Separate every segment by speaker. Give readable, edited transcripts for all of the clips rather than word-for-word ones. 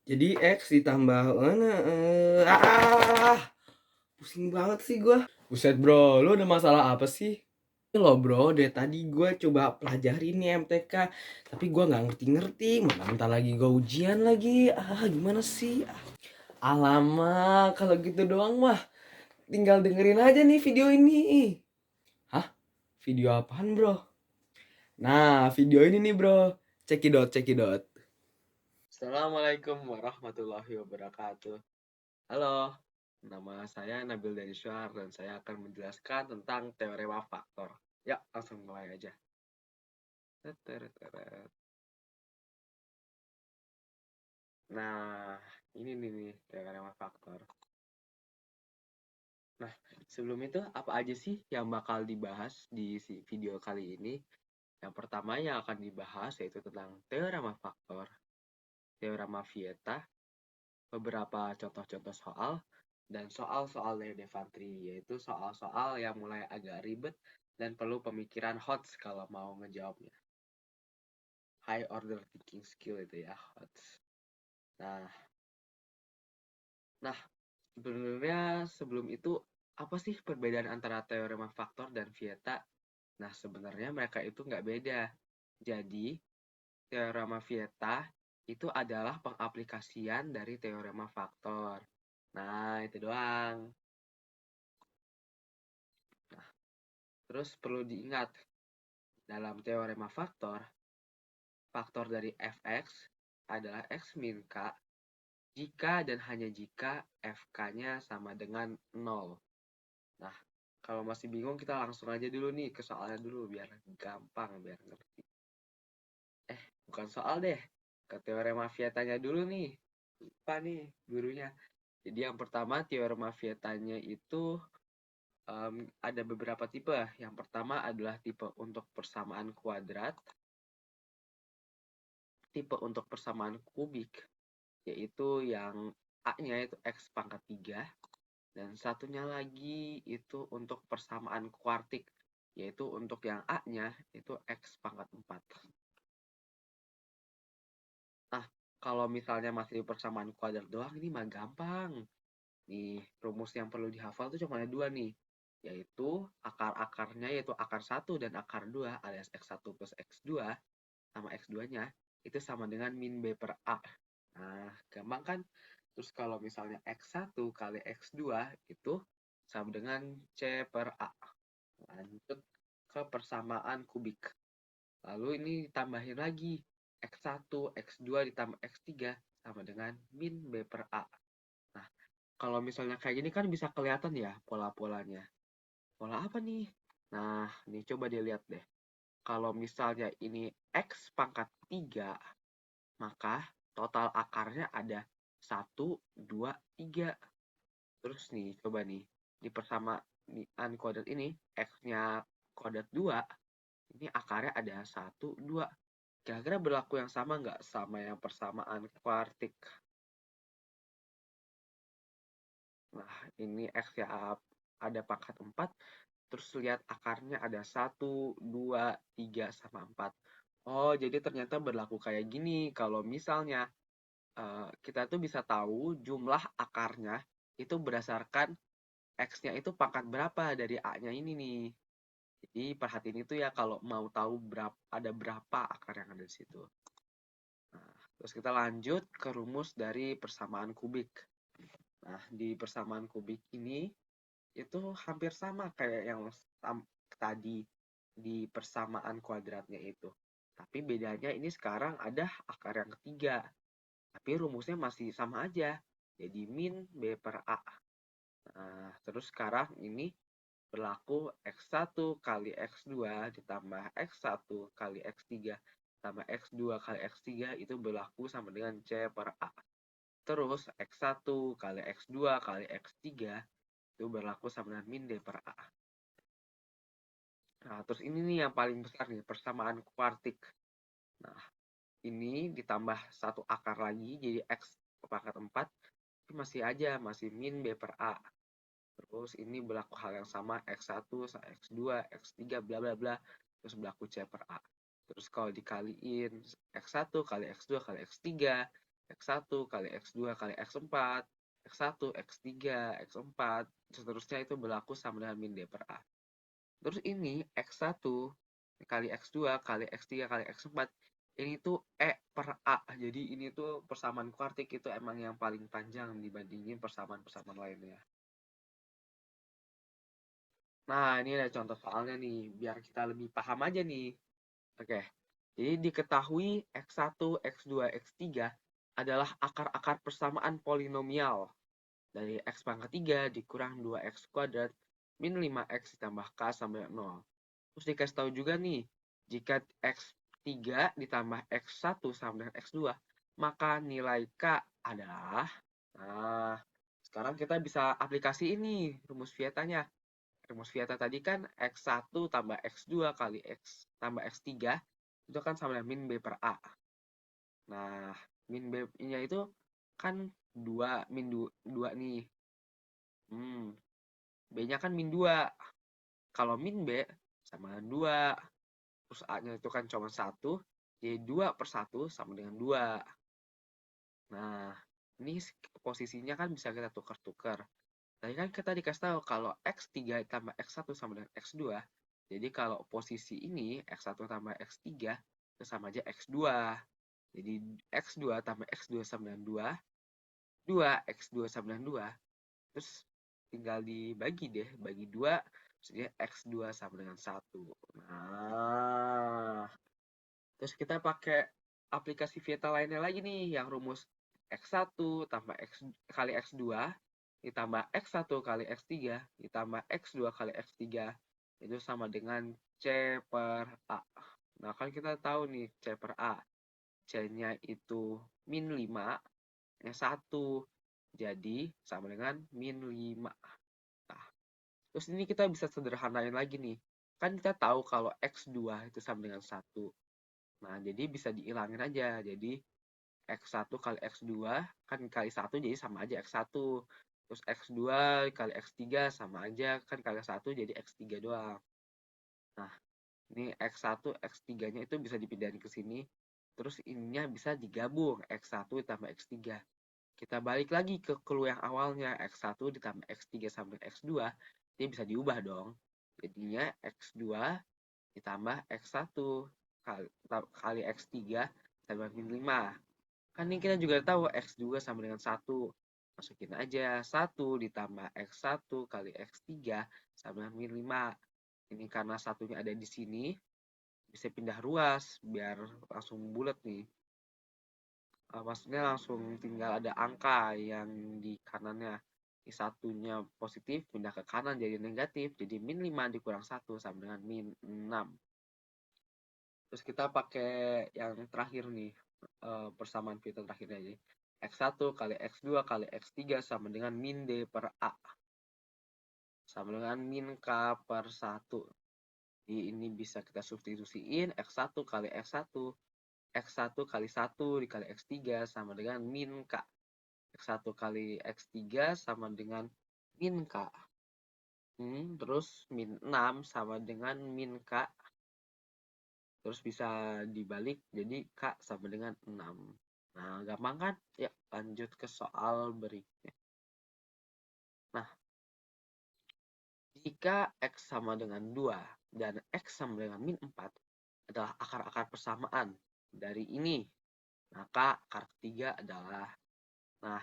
Speaker 1: Jadi X ditambah pusing banget sih gua. Buset Bro, lu ada masalah apa sih? Ini loh Bro, dari tadi gua coba pelajarin nih MTK, tapi gua nggak ngerti-ngerti, mana bentar lagi gua ujian lagi. Gimana sih? Alamak, kalau gitu doang mah tinggal dengerin aja nih video ini. Hah? Video apaan Bro? Nah, video ini nih Bro. Cekidot, cekidot. Assalamualaikum warahmatullahi wabarakatuh. Halo, nama saya Nabil Danishwar dan saya akan menjelaskan tentang teorema faktor. Ya, langsung mulai aja. Nah, ini nih teorema faktor. Nah, sebelum itu apa aja sih yang bakal dibahas di video kali ini? Yang pertama yang akan dibahas yaitu tentang teorema faktor, teorema Vieta, beberapa contoh-contoh soal, dan soal-soal Leo-Devantry, yaitu soal-soal yang mulai agak ribet dan perlu pemikiran HOTS kalau mau ngejawabnya. High order thinking skill itu ya, HOTS. Nah, sebenarnya sebelum itu, apa sih perbedaan antara teorema faktor dan Vieta? Nah, sebenarnya mereka itu nggak beda. Jadi, teorema Vieta itu adalah pengaplikasian dari teorema faktor. Nah, itu doang. Nah, terus perlu diingat, dalam teorema faktor, faktor dari fx adalah x min k jika dan hanya jika fk-nya sama dengan 0. Nah, kalau masih bingung kita langsung aja dulu nih ke soalnya dulu biar gampang, biar ngerti. Bukan soal deh, ke teorema Vietanya dulu nih. Lupa nih gurunya. Jadi yang pertama teorema Vietanya itu ada beberapa tipe. Yang pertama adalah tipe untuk persamaan kuadrat, tipe untuk persamaan kubik, yaitu yang A-nya itu X pangkat 3, dan satunya lagi itu untuk persamaan kuartik, yaitu untuk yang A-nya itu X pangkat 4. Nah, kalau misalnya masih persamaan kuadrat doang, ini mah gampang. Nih, rumus yang perlu dihafal tuh cuma ada dua nih, yaitu akar-akarnya, yaitu akar 1 dan akar 2 alias X1 plus X2 sama X2-nya, itu sama dengan min B per A. Nah, gampang kan? Terus kalau misalnya X1 kali X2 itu sama dengan C per A. Lanjut ke persamaan kubik. Lalu ini ditambahin lagi. X1, X2 ditambah X3 sama dengan min B per A. Nah, kalau misalnya kayak gini kan bisa kelihatan ya pola-polanya. Pola apa nih? Nah, ini coba dilihat deh. Kalau misalnya ini X pangkat 3, maka total akarnya ada 1, 2, 3. Terus nih, coba nih, di persamaan kuadrat ini, X-nya kuadrat 2, ini akarnya ada 1, 2. Kira-kira berlaku yang sama nggak sama yang persamaan kuartik? Nah, ini X ya ada pangkat 4, terus lihat akarnya ada 1, 2, 3, sama 4. Oh, jadi ternyata berlaku kayak gini. Kalau misalnya kita tuh bisa tahu jumlah akarnya itu berdasarkan X-nya itu pangkat berapa dari A-nya ini nih. Jadi perhatiin itu ya kalau mau tahu ada berapa akar yang ada di situ. Nah, terus kita lanjut ke rumus dari persamaan kubik. Nah, di persamaan kubik ini itu hampir sama kayak yang tadi di persamaan kuadratnya itu. Tapi bedanya ini sekarang ada akar yang ketiga. Tapi rumusnya masih sama aja. Jadi min B per A. Nah, terus sekarang ini berlaku X1 kali X2 ditambah X1 kali X3 tambah X2 kali X3 itu berlaku sama dengan C per A. Terus X1 kali X2 kali X3 itu berlaku sama dengan min D per A. Nah, terus ini nih yang paling besar nih, persamaan kuartik. Nah, ini ditambah satu akar lagi, jadi X pangkat 4, itu masih aja, masih min B per A. Terus ini berlaku hal yang sama, X1, X2, X3, bla bla bla, terus berlaku C per A. Terus kalau dikaliin X1 kali X2 kali X3, X1 kali X2 kali X4, X1, X3, X4, seterusnya itu berlaku sama dengan min D per A. Terus ini X1 kali X2 kali X3 kali X4, ini tuh E per A. Jadi ini tuh persamaan kuartik itu emang yang paling panjang dibandingin persamaan-persamaan lainnya. Nah, ini ada contoh soalnya nih, biar kita lebih paham aja nih. Oke, jadi diketahui X1, X2, X3 adalah akar-akar persamaan polinomial dari X pangkat 3 dikurang 2X kuadrat min 5X ditambah K sama dengan 0. Terus dikasih tahu juga nih, jika X3 ditambah X1 sama dengan X2, maka nilai K adalah, nah, sekarang kita bisa aplikasi ini rumus Vieta-nya. Rumus Vieta tadi kan X1 tambah X2 kali X tambah X3 itu kan sama dengan min B per A. Nah, min B-nya itu kan 2, min 2 nih. B-nya kan min 2. Kalau min B sama dengan 2. Terus A-nya itu kan cuma 1. Jadi 2 per 1 sama dengan 2. Nah, ini posisinya kan bisa kita tukar-tukar. Tadi kan kita dikasih tahu kalau X3 tambah X1 sama dengan X2. Jadi kalau posisi ini X1 tambah X3 itu sama aja X2. Jadi X2 tambah X2 sama dengan 2. 2 X2 sama dengan 2. Terus tinggal dibagi deh. Bagi 2. Maksudnya X2 sama dengan 1. Nah, terus kita pakai aplikasi Vieta lainnya lagi nih. Yang rumus X1 tambah X kali X2 ditambah X1 kali X3 ditambah X2 kali X3 itu sama dengan C per A. Nah, kan kita tahu nih C per A. C-nya itu min 5, nya 1. Jadi, sama dengan min 5. Nah, terus ini kita bisa sederhanain lagi nih. Kan kita tahu kalau X2 itu sama dengan 1. Nah, jadi bisa dihilangin aja. Jadi, X1 kali X2 kan kali 1 jadi sama aja X1. Terus X2 kali X3 sama aja kan kali 1 jadi X3 doang. Nah, ini X1, X3-nya itu bisa dipindahin ke sini. Terus ininya bisa digabung X1 ditambah X3. Kita balik lagi ke clue yang awalnya X1 ditambah X3 sama X2, dia bisa diubah dong. Jadinya X2 ditambah X1 kali X3 sama min 5. Kan ini kita juga tahu X2 sama dengan 1. Masukin aja 1 ditambah X1 kali X3 sama dengan min 5. Ini karena satunya ada di sini, bisa pindah ruas biar langsung bulat nih. Maksudnya langsung tinggal ada angka yang di kanannya. Di satunya positif, pindah ke kanan jadi negatif. Jadi min 5 dikurang 1 sama dengan min 6. Terus kita pakai yang terakhir nih, persamaan Vieta terakhirnya aja. X1 kali X2 kali X3 sama dengan min D per A. Sama dengan min K per 1. Jadi ini bisa kita substitusiin X1 kali X1. X1 kali 1 dikali X3 sama dengan min K. X1 kali X3 sama dengan min K. Terus min 6 sama dengan min K. Terus bisa dibalik jadi K sama dengan 6. Nah, gampang kan? Ya, lanjut ke soal berikutnya. Nah, jika X sama dengan 2 dan X sama dengan min 4 adalah akar-akar persamaan dari ini, maka akar ketiga adalah, nah,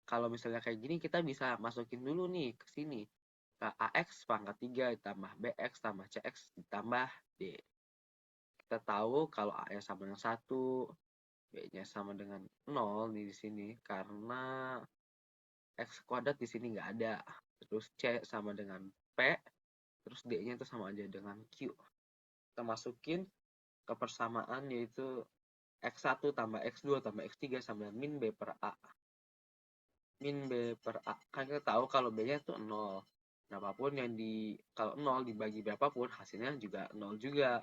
Speaker 1: kalau misalnya kayak gini kita bisa masukin dulu nih ke sini. Ke AX pangkat 3 ditambah BX tambah CX ditambah D. Kita tahu kalau A-nya sama dengan 1, B-nya sama dengan 0 nih di sini karena X kuadrat di sini nggak ada. Terus C sama dengan P, terus D-nya itu sama aja dengan Q. Kita masukin ke persamaan yaitu X1 tambah X2 tambah X3 sama dengan min B per A. Min B per A. Kan kita tahu kalau B-nya itu 0. Berapapun yang kalau 0 dibagi berapapun hasilnya juga 0 juga.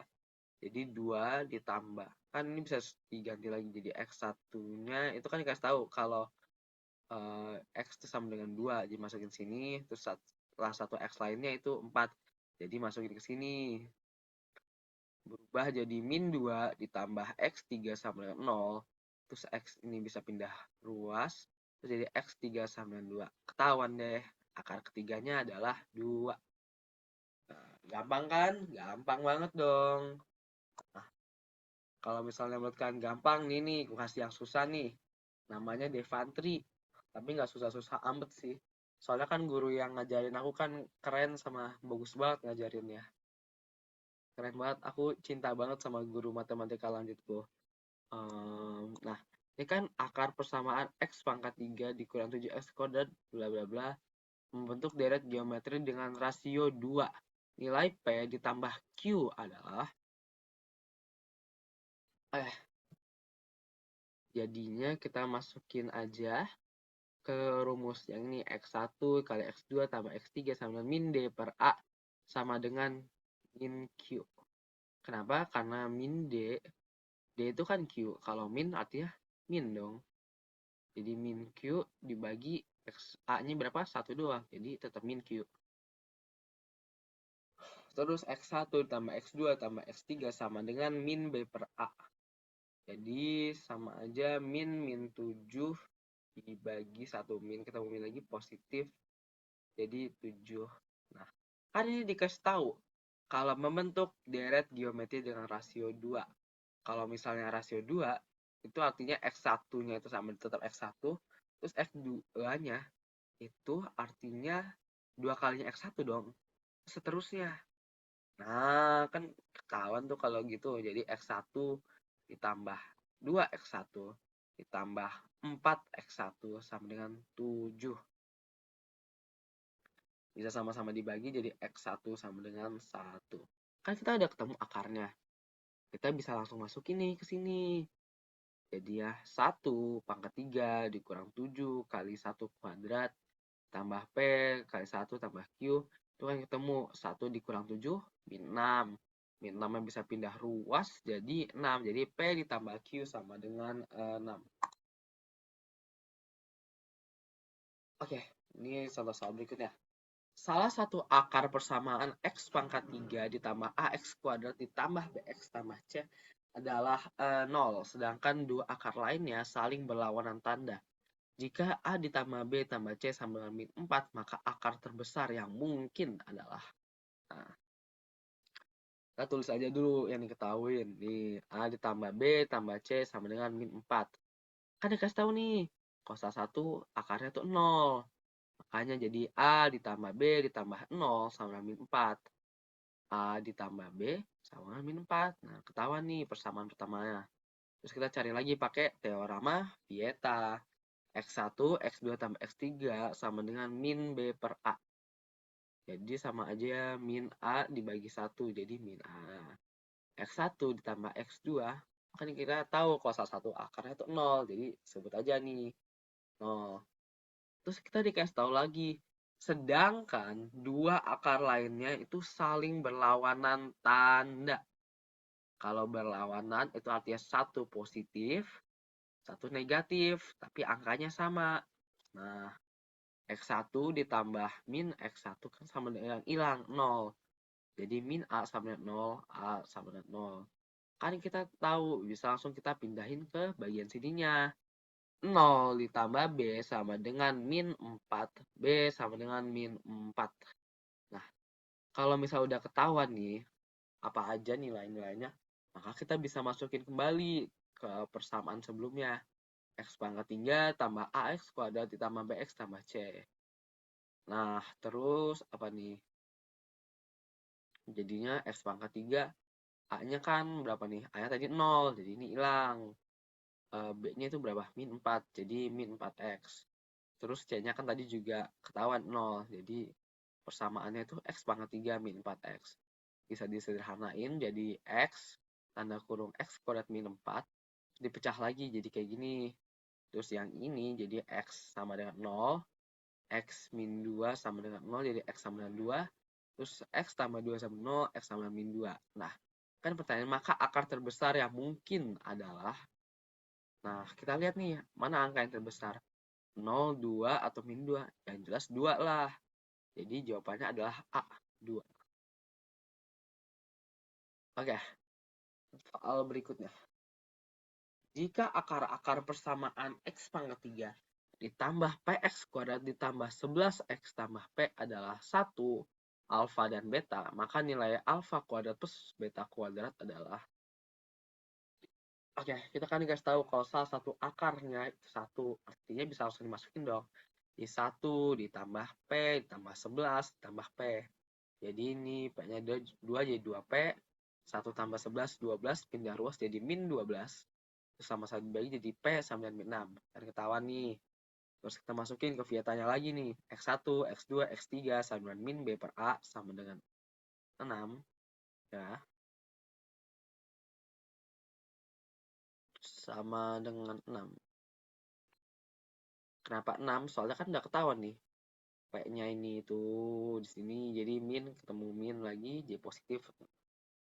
Speaker 1: Jadi 2 ditambah. Kan ini bisa diganti lagi jadi X1-nya. Itu kan dikasih tahu kalau X itu sama dengan 2. Jadi masukin sini. Terus setelah satu X lainnya itu 4. Jadi masukin ke sini. Berubah jadi min 2 ditambah X3 sama dengan 0. terus X ini bisa pindah ruas, terus jadi X3 sama dengan 2. Ketahuan deh, akar ketiganya adalah 2. Nah, gampang kan? Gampang banget dong. Nah, kalau misalnya menurut kalian gampang, nih, gue kasih yang susah nih. Namanya Devantri. Tapi nggak susah-susah amat sih. Soalnya kan guru yang ngajarin aku kan keren sama bagus banget ngajarinnya. Keren banget, aku cinta banget sama guru matematika lanjutku. Nah, ini kan akar persamaan X pangkat 3 dikurang 7X kuadrat bla bla bla membentuk deret geometri dengan rasio 2. Nilai P ditambah Q adalah jadinya kita masukin aja ke rumus yang ini X1 kali X2 tambah X3 sama dengan min D per A sama dengan min Q. Kenapa? Karena min D itu kan Q. Kalau min artinya min dong. Jadi min Q dibagi X A-nya berapa? 1 doang. Jadi tetap min Q. Terus X1 tambah X2 tambah X3 sama dengan min B per A. Jadi sama aja min 7 dibagi 1 min. Kita min lagi positif. Jadi 7. Nah, kan ini dikasih tahu kalau membentuk deret geometri dengan rasio 2. Kalau misalnya rasio 2, itu artinya X1-nya itu sama tetap X1, terus X2-nya itu artinya 2 kalinya X1 dong. Seterusnya. Nah, kan ketahuan tuh kalau gitu. Jadi X1 ditambah 2X1 ditambah 4X1 sama dengan 7. Bisa sama-sama dibagi jadi X1 sama dengan 1. Kan kita udah ketemu akarnya. Kita bisa langsung masukin nih ke sini. Jadi ya 1 pangkat 3 dikurang 7 kali 1 kuadrat tambah P kali 1 tambah Q. Itu kan ketemu 1 dikurang 7 min 6. Min 6 yang bisa pindah ruas jadi 6. Jadi P ditambah Q sama dengan 6. Oke, ini contoh soal berikutnya. Salah satu akar persamaan X pangkat 3 ditambah AX kuadrat ditambah BX tambah C adalah 0. Sedangkan dua akar lainnya saling berlawanan tanda. Jika A ditambah B tambah C sama dengan min 4, maka akar terbesar yang mungkin adalah. Nah, kita tulis aja dulu yang diketahuin. Nih, A ditambah B tambah C sama dengan min 4. Kan dikasih tahu nih, kalau salah satu akarnya tuh 0. Makanya jadi A ditambah B ditambah 0 sama dengan min 4. A ditambah B sama dengan min 4. Nah, ketahuan nih persamaan pertamanya. Terus kita cari lagi pakai teorema Vieta. X1, X2 tambah X3 sama dengan min B per A. Jadi sama aja min A dibagi 1, jadi min A. X1 ditambah X2, kan kita tahu kalau salah satu akarnya itu 0, jadi sebut aja nih 0. Terus kita dikasih tahu lagi, sedangkan dua akar lainnya itu saling berlawanan tanda. Kalau berlawanan itu artinya satu positif, satu negatif, tapi angkanya sama. Nah, X1 ditambah min X1 kan sama dengan hilang 0. Jadi min A sama dengan 0, A sama dengan 0. Kan kita tahu, bisa langsung kita pindahin ke bagian sininya. 0 ditambah B sama dengan min 4. B sama dengan min 4. Nah, kalau misal udah ketahuan nih, apa aja nilai-nilainya, maka kita bisa masukin kembali ke persamaan sebelumnya. X pangkat 3 tambah AX kuadrat ditambah BX tambah C. Nah, terus apa nih? Jadinya X pangkat 3, A-nya kan berapa nih? A-nya tadi 0, jadi ini hilang. B-nya itu berapa? Min 4, jadi min 4X. Terus C-nya kan tadi juga ketahuan 0, jadi persamaannya itu X pangkat 3 min 4X. Bisa disederhanain jadi X, tanda kurung X kuadrat min 4, dipecah lagi jadi kayak gini. Terus yang ini jadi X sama dengan 0, X min 2 sama dengan 0, jadi X sama dengan 2. Terus X tambah 2 sama 0, X sama min 2. Nah, kan pertanyaan, maka akar terbesar yang mungkin adalah, nah kita lihat nih, mana angka yang terbesar? 0, 2, atau min 2? Yang jelas 2 lah. Jadi jawabannya adalah A, 2. Oke, soal berikutnya. Jika akar-akar persamaan X pangkat 3 ditambah PX kuadrat ditambah 11X tambah P adalah 1, alfa dan beta, maka nilai alfa kuadrat plus beta kuadrat adalah. Oke, kita kan dikasih tahu kalau salah satu akarnya itu 1, artinya bisa langsung dimasukin dong. Di 1 ditambah P ditambah 11 ditambah P. Jadi ini P-nya 2 jadi 2P, 1 tambah 11, 12, pindah ruas jadi min 12. Terus sama-sama dibagi jadi P sama dengan min 6. Dan ketahuan nih. Terus kita masukin ke vietanya lagi nih. X1, X2, X3 sama dengan min B per A sama dengan 6. Ya. Sama dengan 6. Kenapa 6? Soalnya kan udah ketahuan nih. P-nya ini itu di sini jadi min, ketemu min lagi jadi positif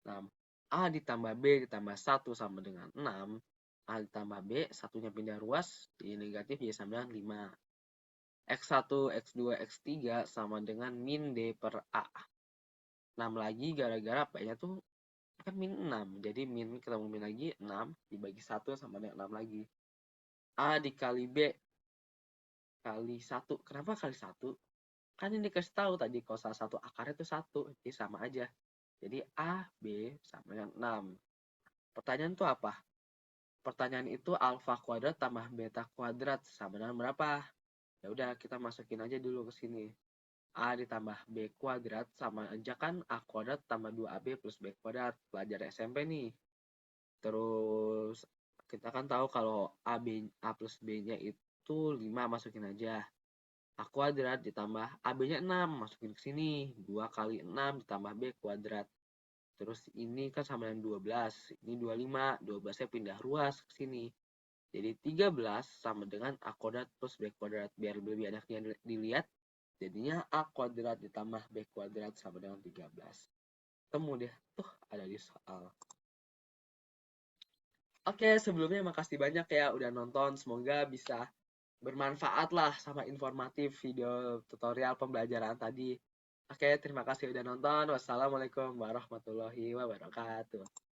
Speaker 1: 6. A ditambah B ditambah 1 sama dengan 6. A ditambah B, satunya pindah ruas jadi negatif jadi sama dengan 5. X1, X2, X3 sama dengan min D per A. 6 lagi gara-gara P-nya tuh kan min 6. Jadi min ketemu min lagi 6 dibagi 1 sama dengan 6 lagi. A dikali B kali 1. Kenapa kali 1? Kan ini dikasih tahu tadi kalau salah satu akarnya itu 1. Jadi sama aja. Jadi A, B sama dengan 6. Pertanyaan itu apa? Pertanyaan itu alfa kuadrat tambah beta kuadrat sama dengan berapa? Ya udah kita masukin aja dulu ke sini. A ditambah B kuadrat sama aja kan A kuadrat tambah 2AB plus B kuadrat. Pelajar SMP nih. Terus kita kan tahu kalau A plus B-nya itu 5, masukin aja. A kuadrat ditambah AB-nya 6, masukin ke sini. 2 kali 6 ditambah B kuadrat. Terus ini kan sama dengan 12. Ini 25. 12-nya pindah ruas ke sini. Jadi 13 sama dengan A kuadrat plus B kuadrat. Biar lebih enaknya dilihat, jadinya A kuadrat ditambah B kuadrat sama dengan 13. Temu deh, tuh ada di soal. Oke, sebelumnya makasih banyak ya udah nonton. Semoga bisa bermanfaat lah sama informatif video tutorial pembelajaran tadi. Oke, terima kasih udah nonton. Wassalamualaikum warahmatullahi wabarakatuh.